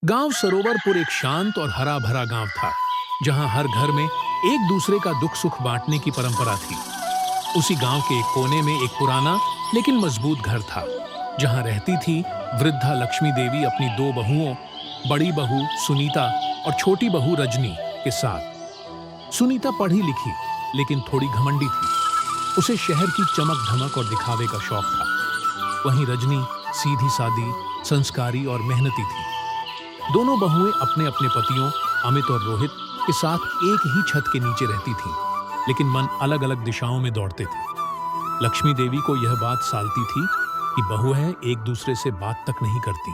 गांव सरोवरपुर एक शांत और हरा भरा गांव था, जहां हर घर में एक दूसरे का दुख सुख बांटने की परंपरा थी। उसी गांव के एक कोने में एक पुराना लेकिन मजबूत घर था, जहां रहती थी वृद्धा लक्ष्मी देवी अपनी दो बहुओं, बड़ी बहू सुनीता और छोटी बहू रजनी के साथ। सुनीता पढ़ी लिखी लेकिन थोड़ी घमंडी थी। उसे शहर की चमक धमक और दिखावे का शौक था। वहीं रजनी सीधी सादी, संस्कारी और मेहनती थी। दोनों बहुएं अपने अपने पतियों अमित और रोहित के साथ एक ही छत के नीचे रहती थीं, लेकिन मन अलग अलग दिशाओं में दौड़ते थे। लक्ष्मी देवी को यह बात सालती थी कि बहुएं एक दूसरे से बात तक नहीं करती।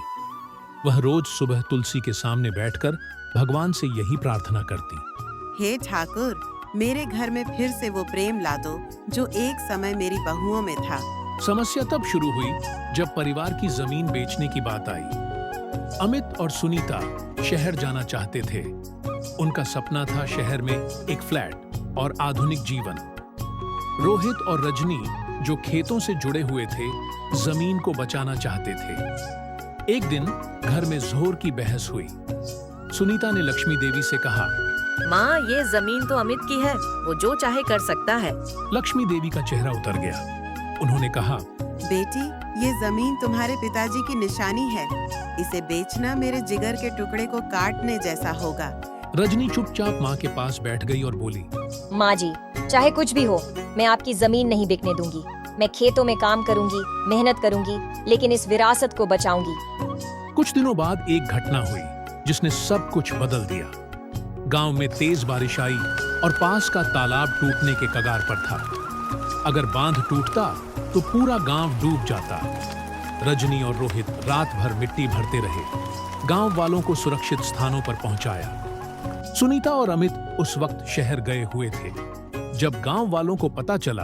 वह रोज सुबह तुलसी के सामने बैठकर भगवान से यही प्रार्थना करती, हे ठाकुर, मेरे घर में फिर से वो प्रेम ला दो जो एक समय मेरी बहुओं में था। समस्या तब शुरू हुई जब परिवार की जमीन बेचने की बात आई। अमित और सुनीता शहर जाना चाहते थे। उनका सपना था शहर में एक फ्लैट और आधुनिक जीवन। रोहित और रजनी, जो खेतों से जुड़े हुए थे, जमीन को बचाना चाहते थे। एक दिन घर में जोर की बहस हुई। सुनीता ने लक्ष्मी देवी से कहा, माँ, ये जमीन तो अमित की है, वो जो चाहे कर सकता है। लक्ष्मी देवी का चेहरा उतर गया। उन्होंने कहा, बेटी, ये जमीन तुम्हारे पिताजी की निशानी है। इसे बेचना मेरे जिगर के टुकड़े को काटने जैसा होगा। रजनी चुपचाप माँ के पास बैठ गई और बोली, माँ जी, चाहे कुछ भी हो, मैं आपकी जमीन नहीं बिकने दूंगी। मैं खेतों में काम करूंगी, मेहनत करूंगी, लेकिन इस विरासत को बचाऊंगी। कुछ दिनों बाद एक घटना हुई जिसने सब कुछ बदल दिया। गांव में तेज बारिश आई और पास का तालाब टूटने के कगार पर था। अगर बांध टूटता तो पूरा गांव डूब जाता। रजनी और रोहित रात भर मिट्टी भरते रहे, गांव वालों को सुरक्षित स्थानों पर पहुंचाया। सुनीता और अमित उस वक्त शहर गए हुए थे। जब गांव वालों को पता चला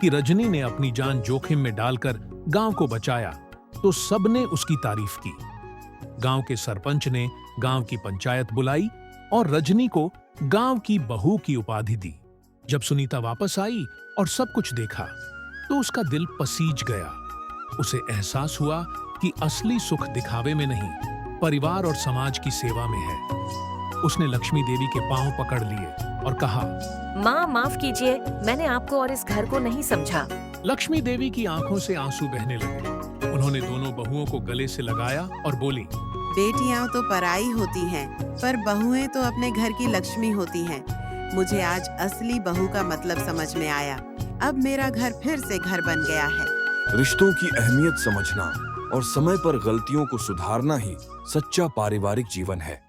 कि रजनी ने अपनी जान जोखिम में डालकर गांव को बचाया, तो सबने उसकी तारीफ की। गांव के सरपंच ने गांव की पंचायत बुलाई और रजनी को गांव की बहू की उपाधि दी। जब सुनीता वापस आई और सब कुछ देखा, तो उसका दिल पसीज गया। उसे एहसास हुआ कि असली सुख दिखावे में नहीं, परिवार और समाज की सेवा में है। उसने लक्ष्मी देवी के पांव पकड़ लिए और कहा, माँ, माफ कीजिए, मैंने आपको और इस घर को नहीं समझा। लक्ष्मी देवी की आंखों से आंसू बहने लगे। उन्होंने दोनों बहुओं को गले से लगाया और बोली, बेटियां तो पराई होती हैं, पर बहुएं तो अपने घर की लक्ष्मी होती हैं। मुझे आज असली बहू का मतलब समझ में आया। अब मेरा घर फिर से घर बन गया है। रिश्तों की अहमियत समझना और समय पर गलतियों को सुधारना ही सच्चा पारिवारिक जीवन है।